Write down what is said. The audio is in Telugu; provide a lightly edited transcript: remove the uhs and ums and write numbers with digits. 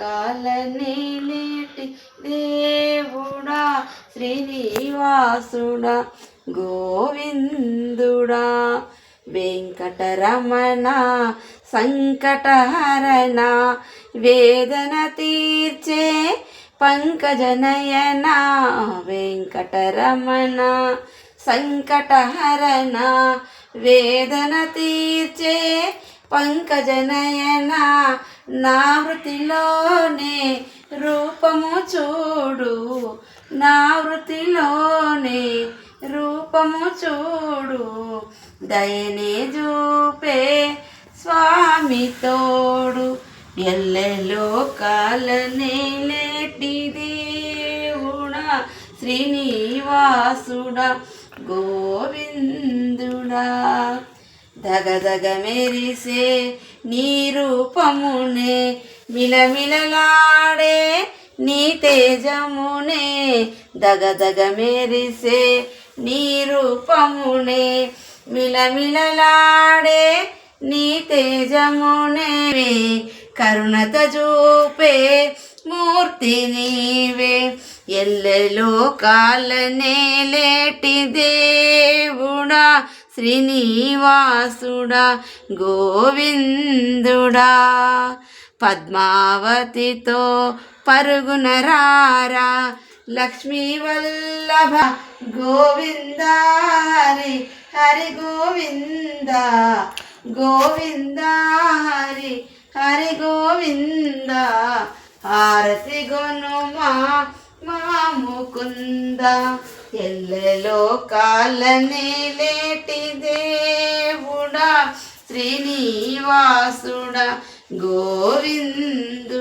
కాలనేలేటి దేవుడా శ్రీనివాసుడా గోవిందుడా వెంకటరమణ సంకటహరణ వేదన తీర్చే పంకజనయన వెంకటరమణ సంకటహరణ వేదన తీర్చే పంకజనయన నా వృత్తిలోనే రూపము చూడు నా వృత్తిలోనే రూపము చూడు దయనే చూపే స్వామి తోడు ఎల్లెలోకాలనేలేటి దేవుడా శ్రీనివాసుడా గోవిందుడా దగదగ మెరిసే నీ రూపమునే మిలమిలలాడే నీ తేజమునే దగదగ మెరిసే నీ రూపమునే మిలమిలలాడే నీ తేజమునే కరుణత చూపే మూర్తి నీవే ఎల్లెలోకాలనేలేటి దేవుడా శ్రీనివాసుడా గోవిందుడా పద్మావతితో పరుగున రారా లక్ష్మీ వల్లభ గోవింద హరి హరి గోవింద గోవింద హరి హరి గోవింద హారతి గొనుమా మా ముకుంద ఎల్లెలోకాలనేలేటి దేవుడా శ్రీనివాసుడా గోవిందు